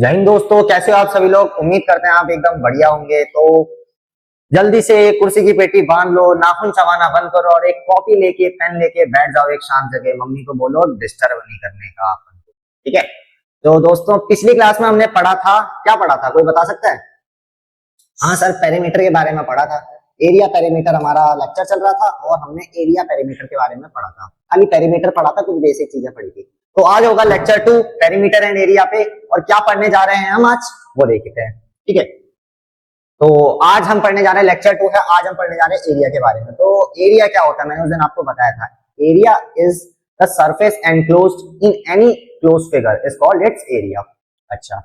जय हिंद दोस्तों, कैसे हो आप सभी लोग। उम्मीद करते हैं आप एकदम बढ़िया होंगे। तो जल्दी से एक कुर्सी की पेटी बांध लो, नाखून चबाना बंद करो और एक कॉपी लेके पेन लेके बैठ जाओ एक शांत जगह। मम्मी को बोलो डिस्टर्ब नहीं करने का। ठीक है। तो दोस्तों, पिछली क्लास में हमने पढ़ा था, क्या पढ़ा था कोई बता सकता है? हाँ सर, पेरीमीटर के बारे में पढ़ा था। एरिया पेरीमीटर हमारा लेक्चर चल रहा था और हमने एरिया पेरीमीटर के बारे में पढ़ा था। खाली पेरीमीटर पढ़ा था, कुछ बेसिक चीजें पढ़ी थी। तो आज होगा लेक्चर 2 पेरीमीटर एंड एरिया पे। और क्या पढ़ने जा रहे हैं हम आज, वो देखते हैं। ठीक है। तो आज हम पढ़ने जा रहे हैं, लेक्चर 2 है। आज हम पढ़ने जा रहे हैं एरिया के बारे में। तो एरिया क्या होता है, मैंने उस दिन आपको बताया था। Area is the surface enclosed in any closed figure is called it's area. अच्छा,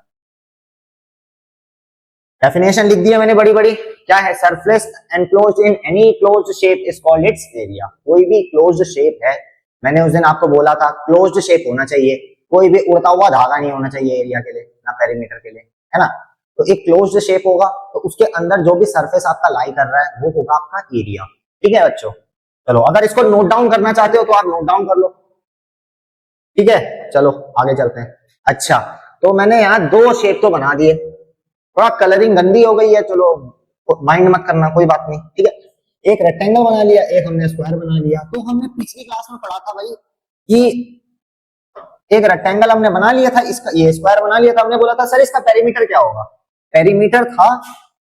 डेफिनेशन लिख दिया मैंने बड़ी बड़ी। क्या है? Surface enclosed in any closed shape is called it's area. कोई भी क्लोज्ड शेप है, मैंने उस दिन आपको बोला था क्लोज्ड शेप होना चाहिए, कोई भी उड़ता हुआ धागा नहीं होना चाहिए एरिया के लिए, ना पेरीमीटर के लिए, है ना। तो एक क्लोज्ड शेप होगा तो उसके अंदर जो भी सरफेस आपका लाई कर रहा है वो होगा आपका एरिया। ठीक है बच्चों, चलो अगर इसको नोट डाउन करना चाहते हो तो आप नोट डाउन कर लो। ठीक है, चलो आगे चलते हैं। अच्छा, तो मैंने यहाँ दो शेप तो बना दिए। थोड़ा कलरिंग गंदी हो गई है, चलो माइंड मत करना, कोई बात नहीं। ठीक है, एक रेक्टेंगल बना लिया, एक हमने स्क्वायर बना लिया। तो हमने पिछली क्लास में पढ़ा था भाई कि एक रेक्टेंगल हमने बना लिया था, इसका ये स्क्वायर बना लिया था। हमने बोला था सर इसका पेरीमीटर क्या होगा। पेरीमीटर था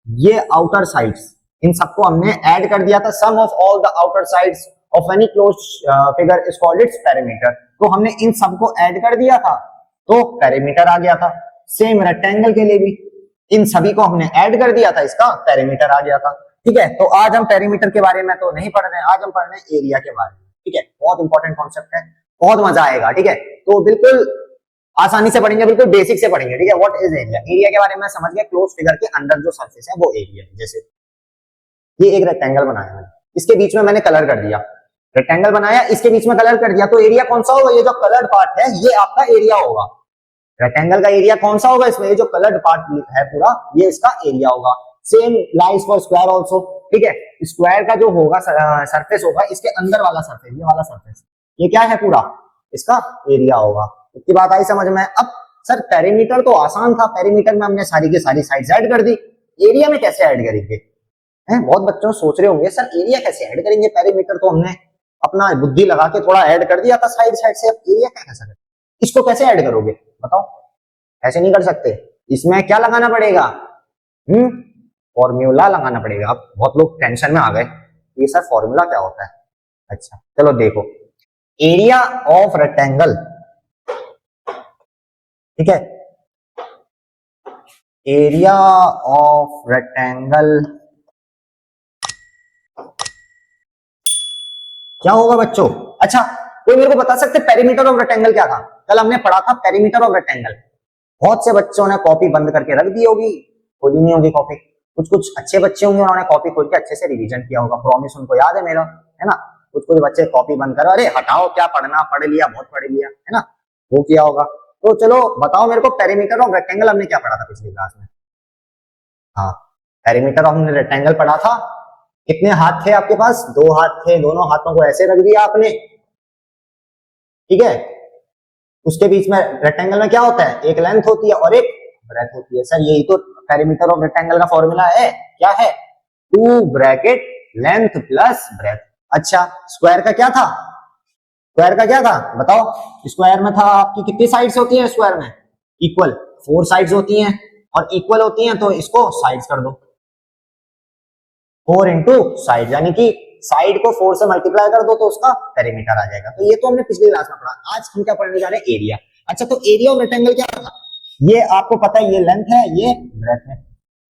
ये आउटर साइड्स, इन सबको हमने ऐड कर दिया था। Sum of all the outer sides of any closed figure is called its perimeter. तो हमने इन सबको ऐड कर दिया था तो पेरीमीटर आ गया था। सेम रेक्टेंगल के लिए भी इन सभी को हमने ऐड कर दिया था, इसका पेरीमीटर आ गया था। ठीक है, तो आज हम पेरीमीटर के बारे में तो नहीं पढ़ रहे हैं, आज हम पढ़ रहे हैं एरिया के बारे में। ठीक है, बहुत इंपॉर्टेंट कॉन्सेप्ट है, बहुत मजा आएगा। ठीक है, तो बिल्कुल आसानी से पढ़ेंगे, बिल्कुल बेसिक से पढ़ेंगे। ठीक है, व्हाट इज एरिया। एरिया के बारे में समझ गए, क्लोज फिगर के अंदर जो सरफेस है वो एरिया है। जैसे ये एक रेक्टेंगल बनाया मैंने, इसके बीच में मैंने कलर कर दिया। रेक्टेंगल बनाया, इसके बीच में कलर कर दिया, तो एरिया कौन सा होगा? ये जो कलर्ड पार्ट है ये आपका एरिया होगा। रेक्टेंगल का एरिया कौन सा होगा? इसमें ये जो कलर्ड पार्ट है पूरा, ये इसका एरिया होगा। Same lies for square also. ठीक है, स्क्वायर का जो होगा सरफेस होगा, इसके अंदर वाला सरफेस, ये वाला सरफेस, ये क्या है? पूरा इसका एरिया होगा। इतनी बात आई समझ में? अब सर पेरीमीटर तो आसान था, पेरीमीटर में हमने सारी की सारी साइड्स ऐड कर दी, एरिया में कैसे ऐड करेंगे? बहुत बच्चों सोच रहे होंगे सर एरिया कैसे ऐड करेंगे, पेरीमीटर तो हमने अपना बुद्धि लगा के थोड़ा ऐड कर दिया था साइड साइड से, अब एरिया क्या कैसे करें? इसको कैसे ऐड करोगे बताओ? ऐसे नहीं कर सकते, इसमें क्या लगाना पड़ेगा? फॉर्मूला लगाना पड़ेगा। अब बहुत लोग टेंशन में आ गए, ये सर फॉर्मूला क्या होता है? अच्छा चलो देखो, एरिया ऑफ रेक्टेंगल, ठीक है, एरिया ऑफ रेक्टेंगल क्या होगा बच्चों? अच्छा, कोई मेरे को बता सकते पेरीमीटर ऑफ रेक्टेंगल क्या था? कल हमने पढ़ा था पेरीमीटर ऑफ रेक्टेंगल। बहुत से बच्चों ने कॉपी बंद करके रख दी होगी, खोली नहीं होगी कॉपी। कुछ कुछ अच्छे बच्चे होंगे, उन्होंने कॉपी खोल के अच्छे से रिवीजन किया होगा, प्रॉमिस उनको याद है मेरा, है ना। कुछ कुछ बच्चे कॉपी बंद करो, अरे हटाओ क्या पढ़ना, पढ़ लिया, बहुत पढ़ लिया, है ना, वो किया होगा। तो चलो बताओ मेरे को, पेरीमीटर ऑफ रेक्टेंगल हमने क्या पढ़ा था पिछली क्लास में? हाँ, पेरीमीटर ऑफ हमने रेक्टेंगल पढ़ा था। कितने हाथ थे आपके पास? दो हाथ थे, दोनों हाथों को ऐसे रख दिया आपने। ठीक है, उसके बीच में रेक्टेंगल में क्या होता है? एक लेंथ होती है और एक ब्रेथ होती है। सर यही तो पेरीमीटर ऑफ रेक्टेंगल का फॉर्मूला है। क्या है? 2 ब्रैकेट लेंथ प्लस ब्रेथ। अच्छा, स्क्वायर का क्या था? स्क्वायर का क्या था बताओ? स्क्वायर में था आपकी कितनी साइड्स होती है स्क्वायर में? इक्वल 4 साइड्स होती हैं, और इक्वल होती हैं तो इसको साइड्स कर दो, 4 इंटू साइड, यानी कि साइड को 4 से मल्टीप्लाई कर दो तो उसका पेरीमीटर आ जाएगा। तो ये तो हमने पिछली क्लास में पढ़ा। आज हम क्या पढ़ने जा रहे हैं? एरिया। अच्छा, तो एरिया ऑफ रेक्टेंगल क्या था? ये आपको पता है, ये लेंथ है, ये ब्रेथ है,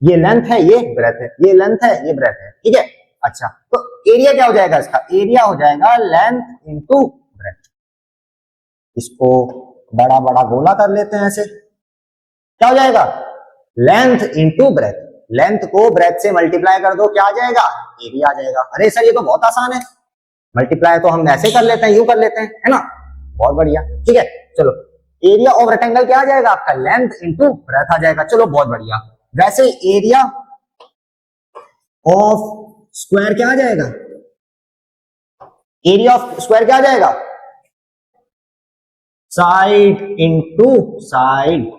ये लेंथ है, ये ब्रेथ है, ये लेंथ है, ये ब्रेथ है। ठीक है, अच्छा तो एरिया क्या हो जाएगा? इसका एरिया हो जाएगा लेंथ इंटू ब्रेथ। इसको बड़ा बड़ा गोला कर लेते हैं ऐसे, क्या हो जाएगा? Length into breadth. लेंथ को ब्रेथ से मल्टीप्लाई कर दो, क्या आ जाएगा? एरिया आ जाएगा। अरे सर ये तो बहुत आसान है, मल्टीप्लाई तो हम ऐसे कर लेते हैं, यूं कर लेते हैं, है ना। बहुत बढ़िया, ठीक है। चलो एरिया ऑफ रेक्टेंगल क्या आ जाएगा आपका? लेंथ इंटू ब्रेथ आ जाएगा। चलो बहुत बढ़िया। वैसे एरिया ऑफ स्क्वायर क्या आ जाएगा? एरिया ऑफ स्क्वायर क्या आ जाएगा? Side into side.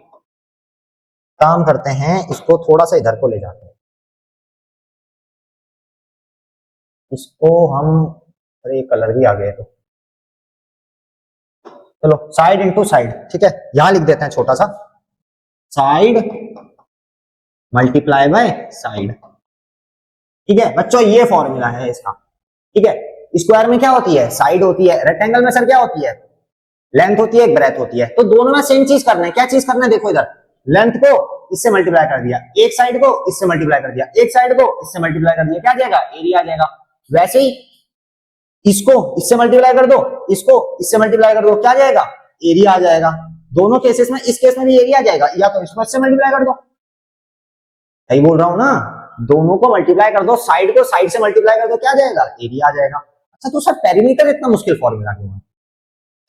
काम करते हैं, इसको थोड़ा सा इधर को ले जाते हैं, इसको हम, अरे कलर भी आ गया तो चलो साइड इंटू साइड, ठीक है, यहां लिख देते हैं छोटा सा, साइड मल्टीप्लाई बाय साइड, ठीक है बच्चों, ये फॉर्मूला है इसका, ठीक है। स्क्वायर में क्या होती है, साइड होती है, रेक्टेंगल में सर क्या होती है, लेंथ होती है, एक ब्रेथ होती है, तो दोनों में सेम चीज करना है, क्या चीज करना है, देखो इधर, लेंथ को इससे मल्टीप्लाई कर दिया, एक साइड को इससे मल्टीप्लाई कर दिया, एक साइड को इससे मल्टीप्लाई कर दिया, क्या जाएगा, एरिया आ जाएगा। वैसे ही इसको इससे मल्टीप्लाई कर दो, इसको इससे मल्टीप्लाई कर दो, क्या जाएगा, एरिया आ जाएगा। दोनों केसेस में, इस केस में भी एरिया आ जाएगा, या तो इसको इससे मल्टीप्लाई कर दो, सही बोल रहा हूं ना, दोनों को मल्टीप्लाई कर दो, साइड को साइड से मल्टीप्लाई कर दो, क्या जाएगा, एरिया आ जाएगा। अच्छा तो सर पेरीमीटर इतना मुश्किल फॉर्मूला क्यों है,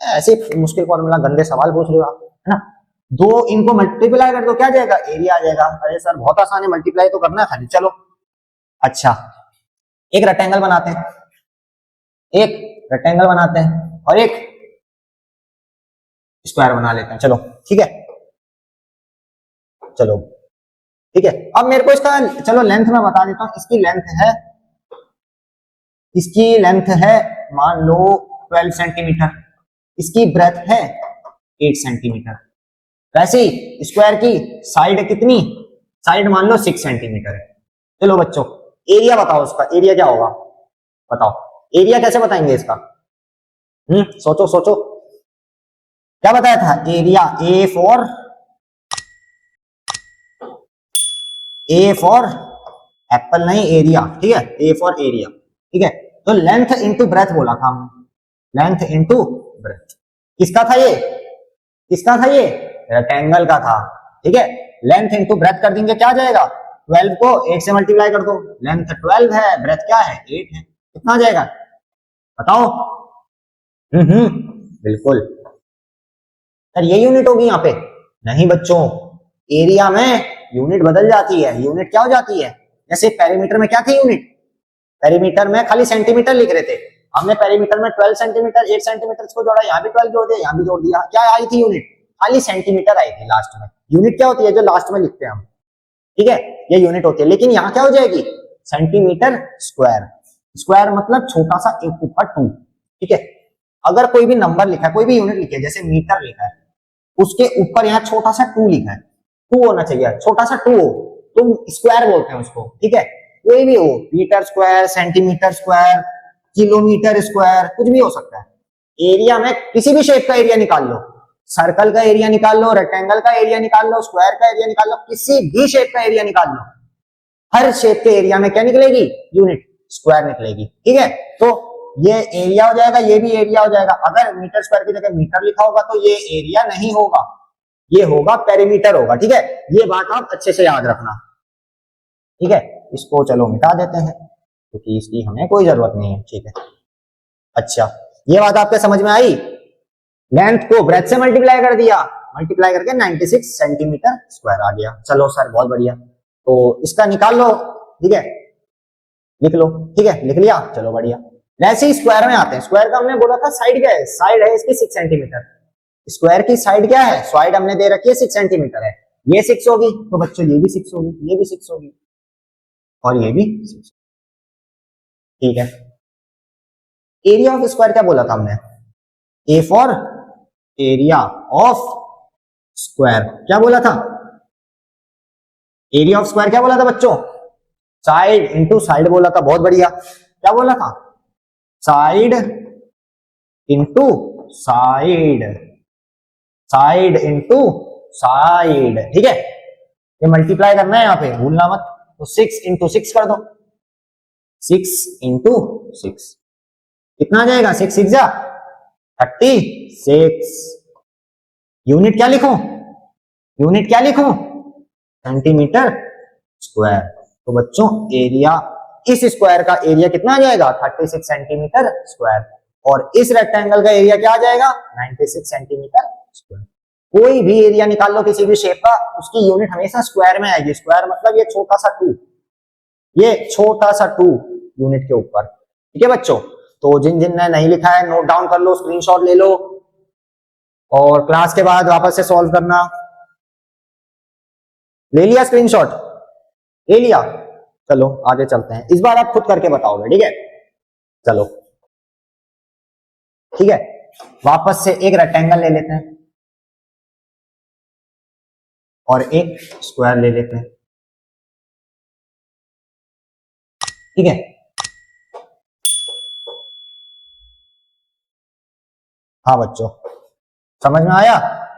ऐसे मुश्किल फॉर्मूला, गंदे सवाल पूछ रहे हो आप, है ना। दो इनको मल्टीप्लाई कर दो, क्या जाएगा, एरिया आ जाएगा। अरे सर बहुत आसान है, मल्टीप्लाई तो करना है खाली, चलो। अच्छा एक रेक्टेंगल बनाते हैं, एक रेक्टेंगल बनाते हैं और एक स्क्वायर बना लेते हैं, चलो ठीक है, चलो ठीक है। अब मेरे को इसका चलो लेंथ में बता देता हूं, इसकी लेंथ है मान लो 12 सेंटीमीटर, इसकी ब्रेथ है 8 सेंटीमीटर। वैसे ही स्क्वायर की साइड कितनी, साइड मान लो 6 सेंटीमीटर है। चलो बच्चों एरिया बताओ, उसका एरिया क्या होगा, बताओ एरिया कैसे बताएंगे इसका, सोचो सोचो, क्या बताया था, एरिया, ए फॉर एप्पल नहीं, एरिया, ठीक है, ए फॉर एरिया, ठीक है। तो लेंथ इंटू ब्रेथ बोला था हमने, लेंथ इंटू ब्रेथ, किसका था ये, किसका था ये, रेक्टेंगल का था, ठीक है। लेंथ इंटू ब्रेथ कर देंगे, क्या जाएगा, 12 को 8 से मल्टीप्लाई कर दो, लेंथ 12 है, ब्रेथ क्या है 8 है, कितना जाएगा बताओ। बिल्कुल सर ये यूनिट होगी यहाँ पे, नहीं बच्चों, एरिया में यूनिट बदल जाती है, यूनिट क्या हो जाती है, जैसे पेरीमीटर में क्या थी यूनिट, पेरीमीटर में खाली सेंटीमीटर लिख रहे थे, हमने पेरीमीटर में 12 सेंटीमीटर 8 सेंटीमीटर को जोड़ा, यहाँ भी 12 जोड़ दिया, यहाँ भी जोड़ दिया, क्या आई थी यूनिट, खाली सेंटीमीटर आई थी लास्ट में। यूनिट क्या होती है, जो लास्ट में लिखते हैं हम, ठीक है, ये यूनिट होती है। लेकिन यहाँ क्या हो जाएगी, सेंटीमीटर स्क्वायर, स्क्वायर मतलब छोटा सा एक ऊपर 2, ठीक है। अगर कोई भी नंबर लिखा है, कोई भी यूनिट लिखी है, जैसे मीटर लिखा है, उसके ऊपर यहाँ छोटा सा 2 लिखा है, 2 होना चाहिए, छोटा सा 2 हो तो स्क्वायर बोलते हैं उसको, ठीक है। कोई भी हो, metre square, centimetre square, kilometre square, कुछ भी हो सकता है। एरिया में किसी भी शेप का एरिया निकाल लो, सर्कल का एरिया निकाल लो, रेक्टेंगल का एरिया निकाल लो, स्क्वायर का एरिया निकाल लो, किसी भी शेप का एरिया निकाल लो, हर शेप के एरिया में क्या निकलेगी, यूनिट स्क्वायर निकलेगी, ठीक है। तो ये एरिया हो जाएगा, ये भी एरिया हो जाएगा। अगर मीटर स्क्वायर की जगह मीटर लिखा होगा तो ये एरिया नहीं होगा, ये होगा पेरीमीटर होगा, ठीक है। ये बात आप अच्छे से याद रखना, ठीक है। इसको चलो मिटा देते हैं क्योंकि इसकी हमें कोई जरूरत नहीं है, ठीक है। अच्छा ये बात आपके समझ में आई, लेंथ को ब्रेथ से मल्टीप्लाई कर दिया, मल्टीप्लाई करके 96 सेंटीमीटर स्क्वायर आ गया। चलो सर बहुत बढ़िया, तो इसका निकाल लो, ठीक है, लिख लो, ठीक है, लिख लिया, चलो बढ़िया। वैसे ही स्क्वायर में आते हैं, स्क्वायर का हमने बोला था साइड क्या है, साइड है इसकी 6 सेंटीमीटर, स्क्वायर की साइड क्या है, साइड हमने दे रखी है 6 सेंटीमीटर है, ये 6 होगी, तो बच्चों ये भी 6 होगी, ये भी 6 होगी और ये भी 6, ठीक है। एरिया ऑफ स्क्वायर क्या बोला था हमने, A for area of square, क्या बोला था, एरिया ऑफ स्क्वायर क्या बोला था बच्चों, साइड इंटू साइड बोला था, बहुत बढ़िया। क्या बोला था, side into side, side into side, ठीक है। ये मल्टीप्लाई करना है यहाँ पे, भूलना मत, तो 6 इंटू 6 कर दो, 6 इंटू 6 कितना आ जाएगा, 6 6 जा 36। यूनिट क्या लिखूं, यूनिट क्या लिखूं, सेंटीमीटर स्क्वायर। तो बच्चों एरिया, इस स्क्वायर का एरिया कितना आ जाएगा, 36 सेंटीमीटर स्क्वायर, और इस रेक्टेंगल का एरिया क्या आ जाएगा, 96 सेंटीमीटर स्क्वायर। कोई भी एरिया निकाल लो किसी भी शेप का, उसकी यूनिट हमेशा स्क्वायर में आएगी, स्क्वायर मतलब ये छोटा सा 2, ये छोटा सा 2 यूनिट के ऊपर, ठीक है बच्चों। तो जिन जिन ने नहीं लिखा है नोट डाउन कर लो, स्क्रीनशॉट ले लो और क्लास के बाद वापस से सॉल्व करना। ले लिया स्क्रीनशॉट? ले लिया? चलो आगे चलते हैं, इस बार आप खुद करके बताओगे, ठीक है? चलो ठीक है, वापस से एक रेक्टेंगल ले लेते हैं और एक स्क्वायर ले लेते हैं, ठीक है? हाँ बच्चों, समझ में आया?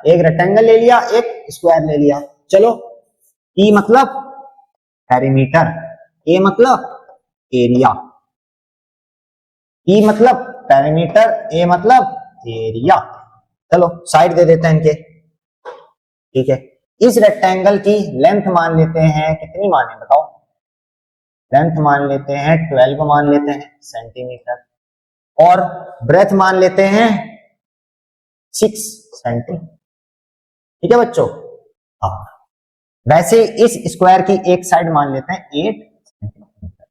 एक रेक्टेंगल ले लिया, एक स्क्वायर ले लिया। चलो, ई मतलब पेरीमीटर, ए मतलब एरिया। ई मतलब पेरीमीटर, ए मतलब एरिया। चलो साइड दे देते हैं इनके, ठीक है? इस रेक्टेंगल की लेंथ मान लेते हैं, कितनी माने बताओ? लेंथ मान लेते हैं 12 मान लेते हैं सेंटीमीटर, और ब्रेथ मान लेते हैं 6 सेंटी, ठीक है बच्चों? हाँ, वैसे इस स्क्वायर की एक साइड मान लेते हैं 8 सेंटीमीटर।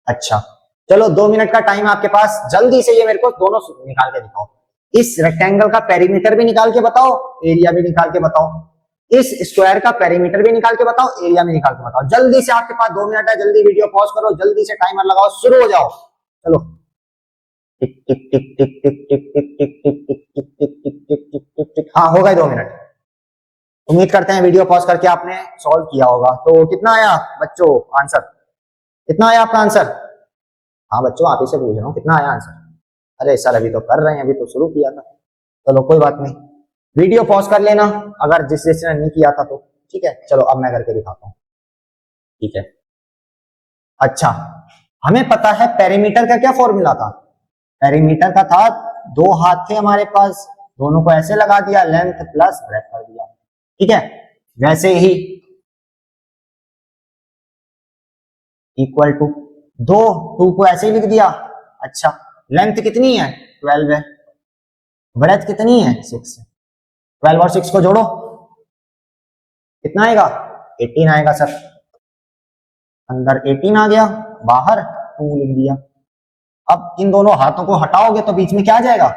अच्छा चलो, 2 मिनट का टाइम आपके पास, जल्दी से ये मेरे को दोनों निकाल के दिखाओ। इस रेक्टेंगल का पेरीमीटर भी निकाल के बताओ, एरिया भी निकाल के बताओ। इस स्क्वायर का पेरीमीटर भी निकाल के बताओ, एरिया भी निकाल के बताओ। जल्दी से, आपके पास 2 मिनट है, जल्दी वीडियो पॉज करो, जल्दी से टाइमर लगाओ, शुरू हो जाओ। चलो, टिक टिक टिक टिक टिक टिक टिक टिक टिक टिक टिक टिक टिक टिक टिक टिक टिक। हाँ, हो गए 2 मिनट। उम्मीद करते हैं वीडियो पॉज करके आपने सॉल्व किया होगा। तो कितना आया बच्चों आंसर? कितना आया आपका आंसर? हाँ बच्चों, आप ही से पूछ रहा हूँ, कितना आया आंसर? अरे सर अभी तो कर रहे हैं, अभी तो शुरू किया था। चलो कोई बात नहीं, वीडियो पॉज कर लेना अगर जिसने नहीं किया था तो, ठीक है? चलो अब मैं करके दिखाता हूँ, ठीक है? अच्छा, हमें पता है पेरीमीटर का क्या फॉर्मूला था? पेरीमीटर का था, 2 हाथ थे हमारे पास, दोनों को ऐसे लगा दिया, लेंथ प्लस ब्रेथ कर दिया, ठीक है? वैसे ही इक्वल टू 2 को ऐसे ही लिख दिया। अच्छा, लेंथ कितनी है? 12 है, ब्रेथ कितनी है? 6 है। 12 और 6 को जोड़ो, कितना आएगा? 18 आएगा सर। अंदर 18 आ गया, बाहर 2 लिख दिया। अब इन दोनों हाथों को हटाओगे तो बीच में क्या आ जाएगा?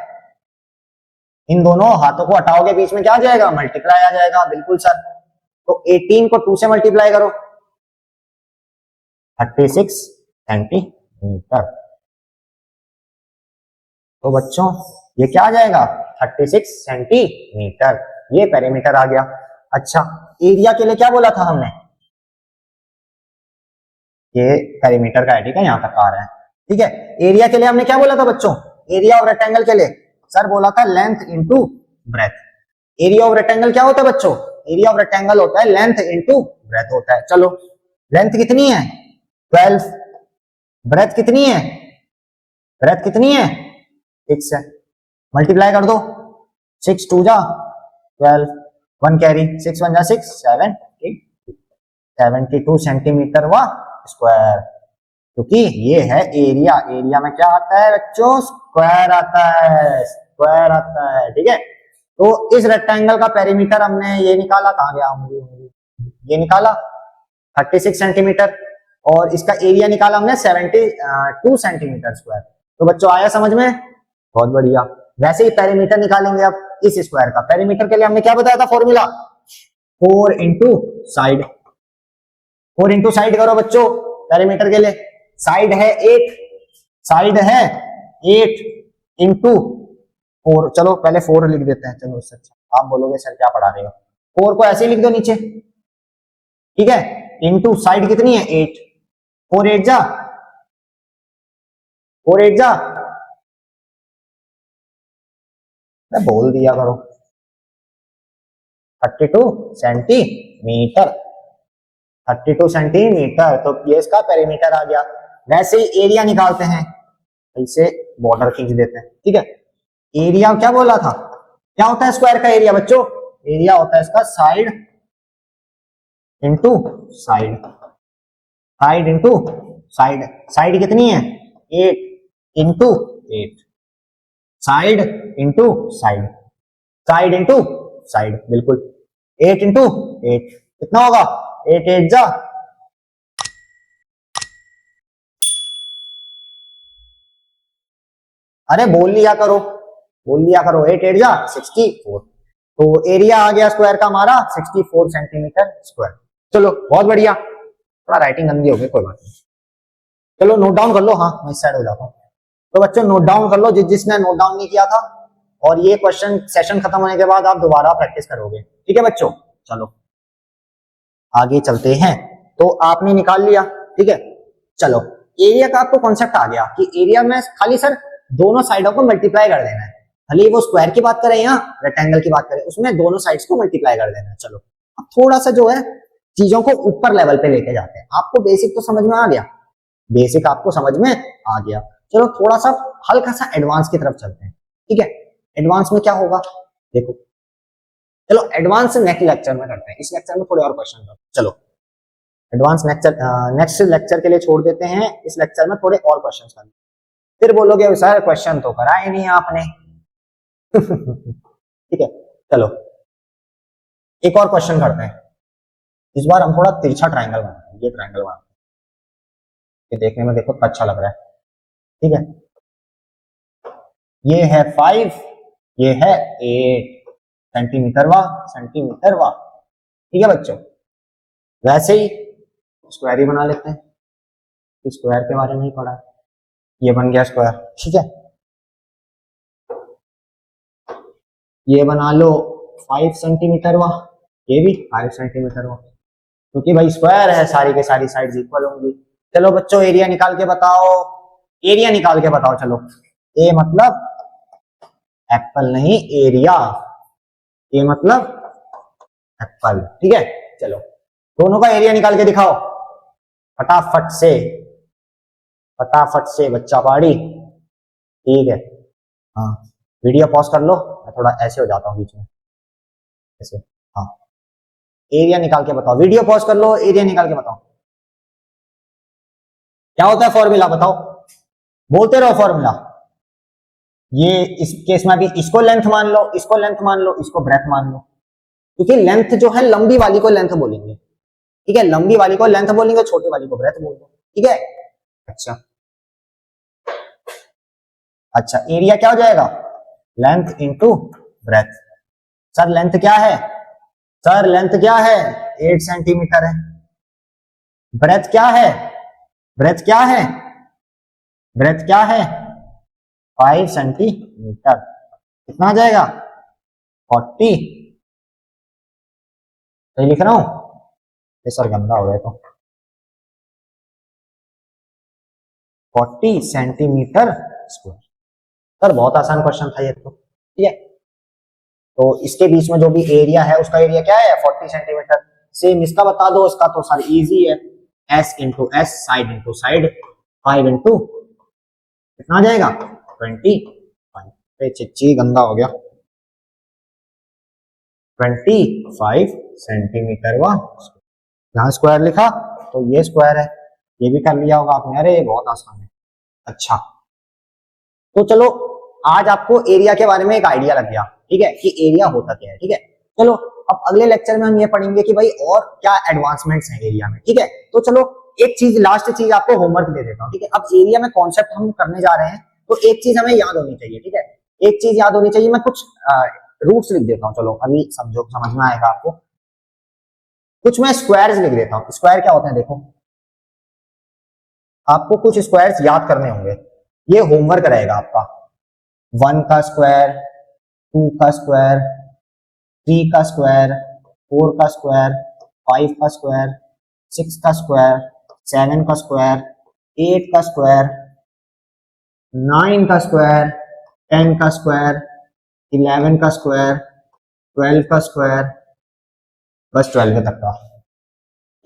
इन दोनों हाथों को हटाओगे, बीच में क्या आ जाएगा? मल्टीप्लाई आ जाएगा। बिल्कुल सर। तो 18 को 2 से मल्टीप्लाई करो, 36 सेंटीमीटर। तो बच्चों ये क्या आ जाएगा? 36 सेंटीमीटर। ये पेरीमीटर आ गया। अच्छा, एरिया के लिए क्या बोला था हमने? ये पेरीमीटर का है, ठीक है? यहां तक आ रहा है, ठीक है? एरिया के लिए हमने क्या बोला था बच्चों? एरिया ऑफ रेक्टेंगल के लिए सर बोला था length into breadth. Area of rectangle क्या होता है बच्चों? एरिया ऑफ रेक्टेंगल होता है लेंथ इंटू ब्रेथ होता है। चलो, लेंथ कितनी है? 12। ब्रेथ कितनी है? ब्रेथ कितनी है? 6 है। मल्टीप्लाई कर दो, 6 2 जा 12, 1 कैरी, 6 1 जा 6, 72 सेंटीमीटर हुआ स्क्वायर। क्योंकि ये है एरिया, एरिया में क्या आता है बच्चों? स्क्वायर आता है, स्क्वायर आता है, ठीक है? तो इस रेक्टेंगल का पेरीमीटर हमने ये निकाला, कहां गया मुझे, ये निकाला 36 सेंटीमीटर, और इसका एरिया निकाला हमने 72 सेंटीमीटर स्क्वायर। तो बच्चों आया समझ में? बहुत बढ़िया। वैसे ही पेरीमीटर निकालेंगे अब इस स्क्वायर का। पेरीमीटर के लिए हमने क्या बताया था formula? 4 into side. 4 into side करो बच्चों पेरीमीटर के लिए। साइड है 8, साइड है 8 इंटू 4। चलो पहले 4 लिख देते हैं, चलो इससे अच्छा। आप बोलोगे सर क्या पढ़ा रहे हो? 4 को ऐसे ही लिख दो नीचे, ठीक है? इंटू साइड कितनी है? 8। 4 8 जा 4 8 जा, मैं बोल दिया करो, 32 सेंटीमीटर। 32 सेंटीमीटर। तो ये इसका पेरीमीटर आ गया। वैसे ही एरिया निकालते हैं, ऐसे बॉर्डर खींच देते हैं, ठीक है? एरिया क्या बोला था? क्या होता है स्क्वायर का एरिया बच्चों? एरिया होता है इसका side into side, side into side. Side कितनी है? 8 into 8, side into side, side into side, बिल्कुल 8 इंटू 8 कितना होगा? 8 8 जा, अरे बोल लिया करो, बोल लिया करो, 8 8 जा 64। तो एरिया आ गया स्क्वायर का हमारा 64 सेंटीमीटर स्क्वायर। चलो बहुत बढ़िया, थोड़ा राइटिंग गंदी हो गई, कोई बात नहीं। चलो नोट डाउन कर लो, हाँ मैं इस साइड हो जाता हूँ। तो बच्चों नोट डाउन कर लो, जिसने नोट डाउन नहीं किया था, और ये क्वेश्चन सेशन खत्म होने के बाद आप दोबारा प्रैक्टिस करोगे, ठीक है बच्चों। चलो आगे चलते हैं। तो आपने निकाल लिया, ठीक है। चलो एरिया का आपको कॉन्सेप्ट आ गया कि एरिया में खाली सर दोनों साइडों को मल्टीप्लाई कर देना है, भले वो स्क्वायर की बात करें या रेक्टेंगल की बात करें, उसमें दोनों साइड्स को मल्टीप्लाई कर देना है। चलो अब थोड़ा सा जो है चीजों को ऊपर लेवल पे लेके जाते हैं। आपको बेसिक तो समझ में आ गया, बेसिक आपको समझ में आ गया। चलो थोड़ा सा हल्का सा एडवांस की तरफ चलते हैं, ठीक है। एडवांस में क्या होगा देखो, चलो एडवांस नेक्स्ट लेक्चर में करते हैं, इस लेक्चर में थोड़े और क्वेश्चन करते हैं। चलो एडवांस नेक्स्ट लेक्चर के लिए छोड़ देते हैं, इस लेक्चर में थोड़े और क्वेश्चन करते हैं। फिर बोलोगे सर क्वेश्चन तो कराए नहीं आपने ठीक है। चलो एक और क्वेश्चन करते हैं, इस बार हम थोड़ा तिरछा ट्रायंगल बनाते हैं। ये ट्रायंगल बनाते हैं, ये देखने में देखो अच्छा लग रहा है, ठीक है। ये है 5, ये है 8 सेंटीमीटर वा, ठीक है बच्चों। वैसे ही स्क्वायर ही बना लेते हैं, स्क्वायर के बारे में ही पढ़ा है, ये बन गया स्क्वायर, ठीक है। ये बना लो 5 सेंटीमीटर वा, ये भी 5 सेंटीमीटर वा, क्योंकि भाई स्क्वायर है, सारी के सारी साइड्स इक्वल होंगी। चलो बच्चों एरिया निकाल के बताओ, एरिया निकाल के बताओ। चलो ए मतलब एप्पल नहीं एरिया, ए मतलब एप्पल, ठीक है। चलो दोनों का एरिया निकाल के दिखाओ फटाफट से बच्चा पाड़ी, ठीक है। हाँ वीडियो पॉज कर लो, मैं थोड़ा ऐसे हो जाता हूँ बीच में ऐसे। हाँ एरिया निकाल के बताओ, वीडियो पॉज कर लो, एरिया निकाल के बताओ क्या होता है फॉर्मूला, बताओ बोलते रहो फॉर्मूला। ये इस केस में भी इसको लेंथ मान लो, इसको लेंथ मान लो, इसको ब्रेथ मान लो, क्योंकि लेंथ जो है लंबी वाली को लेंथ बोलेंगे, ठीक है। लंबी वाली को लेंथ बोलेंगे, छोटी वाली को ब्रेथ बोल दो, ठीक है। अच्छा एरिया क्या हो जाएगा, length into breadth. Sir length क्या है, सर लेंथ क्या है 8 सेंटीमीटर है। ब्रेथ क्या है, ब्रेथ क्या है, ब्रेथ क्या है 5 सेंटीमीटर। कितना आ जाएगा 40, सही लिख रहा हूं, ये सर गंदा हो गया तो 40 सेंटीमीटर स्क्वायर। सर बहुत आसान क्वेश्चन था ये तो, ठीक है। तो इसके बीच में जो भी एरिया है उसका एरिया क्या है 40 सेंटीमीटर। सेम इसका बता दो, इसका तो सर इजी है, s into S, side into side, 5 into कितना आ जाएगा 25। चिच्ची गंदा हो गया, 25 सेंटीमीटर वा। यहाँ स्क्वायर लिखा तो ये स्क्वायर है, ये भी कर लिया होगा आपने, अरे बहुत आसान है। अच्छा तो चलो आज आपको एरिया के बारे में एक आइडिया लग गया, ठीक है, कि एरिया होता क्या है, ठीक है। चलो अब अगले लेक्चर में हम ये पढ़ेंगे कि भाई और क्या एडवांसमेंट्स हैं एरिया में, ठीक है। तो चलो एक चीज, लास्ट चीज आपको होमवर्क दे देता हूँ, ठीक है। अब एरिया में कॉन्सेप्ट हम करने जा रहे हैं, तो एक चीज हमें याद होनी चाहिए, ठीक है। एक चीज याद होनी चाहिए, मैं कुछ रूट्स लिख देता हूँ, चलो अभी समझो, समझ में आएगा आपको। कुछ मैं स्क्वायर्स लिख देता हूँ। स्क्वायर क्या होते हैं देखो, आपको कुछ स्क्वायर्स याद करने होंगे, ये होमवर्क रहेगा आपका। 1 का स्क्वायर, 2 का स्क्वायर, 3 का स्क्वायर, 4 का स्क्वायर, 5 का स्क्वायर, 6 का स्क्वायर, 7 का स्क्वायर, 8 का स्क्वायर, 9 का स्क्वायर, 10 का स्क्वायर, 11 का स्क्वायर, 12 का स्क्वायर, बस 12 तक का,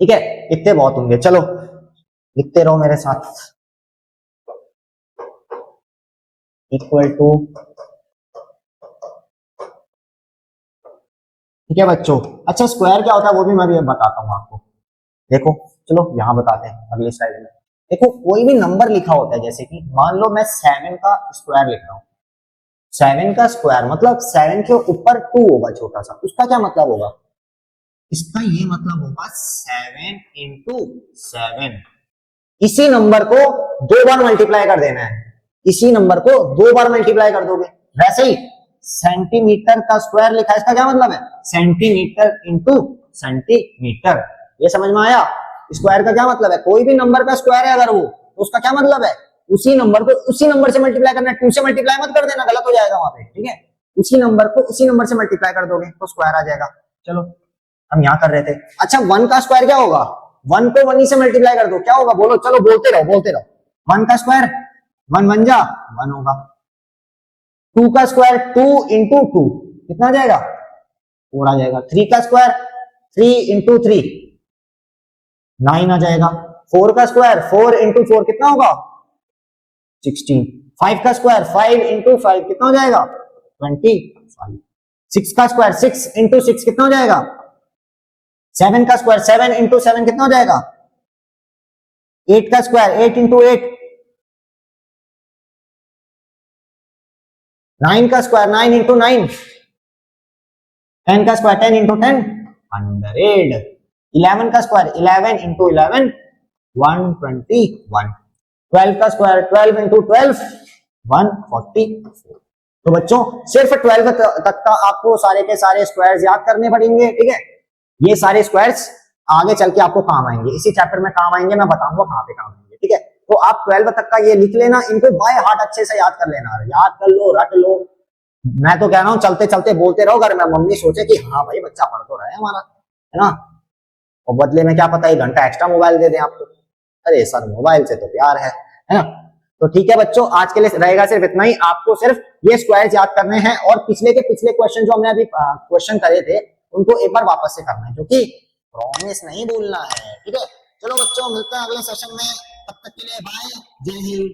ठीक है। इतने बहुत होंगे, चलो लिखते रहो मेरे साथ। इक्वल टू, ठीक है बच्चों। अच्छा स्क्वायर क्या होता है वो भी मैं भी बताता हूँ आपको, देखो चलो यहाँ बताते हैं अगले स्लाइड में। देखो कोई भी नंबर लिखा होता है, जैसे कि मान लो मैं 7 का स्क्वायर लिख रहा हूँ, 7 का स्क्वायर मतलब 7 के ऊपर 2 होगा छोटा सा, उसका क्या मतलब होगा, इसका ये मतलब होगा 7 इंटू 7। इसी नंबर को 2 बार मल्टीप्लाई कर देना है, इसी नंबर को 2 बार मल्टीप्लाई कर दोगे। वैसे ही सेंटीमीटर का स्क्वायर लिखा है, इसका क्या मतलब है सेंटीमीटर इंटू सेंटीमीटर, ये समझ में आया? स्क्वायर का क्या मतलब है? कोई भी नंबर का स्क्वायर है अगर वो, तो उसका क्या मतलब है? उसी नंबर को उसी नंबर से मल्टीप्लाई करना है, 2 से मल्टीप्लाई मत कर देना, गलत हो जाएगा वहां पे, ठीक है? उसी नंबर को उसी नंबर से मल्टीप्लाई कर दोगे तो स्क्वायर आ जाएगा। चलो हम यहाँ कर रहे थे। अच्छा 1 का स्क्वायर क्या होगा? 1 को 1 ही से मल्टीप्लाई कर दो, क्या होगा बोलो? चलो बोलते रहो बोलते रहो। 1 का स्क्वायर 1 1 जा 1 होगा। 2 का स्क्वायर 2 इंटू 2 कितना आ जाएगा? 4 आ जाएगा। 3 का स्क्वायर 3 इंटू 3 9 आ जाएगा। 4 का स्क्वायर 4 इंटू 4 कितना होगा? 16। 5 का स्क्वायर 5 इंटू 5 कितना हो जाएगा? 25। 6 का स्क्वायर 6 इंटू 6 कितना हो जाएगा? 7 का स्क्वायर 7 इंटू 7 कितना हो जाएगा? 8 का स्क्वायर 8 इंटू 8। 9 का स्क्वायर 9 इंटू 9। 10 का स्क्वायर 10 इंटू 10 100। 11 का स्क्वायर 11 इंटू 11 121। 12 का स्क्वायर 12 इंटू 12 144। तो बच्चों सिर्फ 12 तक का आपको सारे के सारे स्क्वायर्स याद करने पड़ेंगे, ठीक है? ये सारे स्क्वायर्स आगे चल के आपको काम आएंगे, इसी चैप्टर में काम आएंगे, मैं बताऊंगा कहां पे काम आएंगे, ठीक है? तो आप 12 तक का ये लिख लेना, इनको बाय हार्ट अच्छे से याद कर लेना, याद कर लो, रट लो। मैं तो कह रहा हूं चलते चलते बोलते रहो, घर में मम्मी सोचे कि हाँ भाई बच्चा पढ़ तो रहा है हमारा, है ना? और बदले में क्या पता 1 घंटा एक्स्ट्रा मोबाइल दे दें आपको। अरे सर मोबाइल से तो प्यार है ना? तो ठीक है बच्चों, आज के लिए रहेगा सिर्फ इतना ही। आपको सिर्फ ये स्क्वायर्स याद करने हैं और पिछले के पिछले क्वेश्चन जो हमने अभी क्वेश्चन करे थे उनको एक बार वापस से करना है, क्योंकि प्रॉमिस नहीं भूलना है, ठीक है? चलो बच्चों मिलते हैं अगले सेशन में, तब तक के लिए बाय, जय हिंद।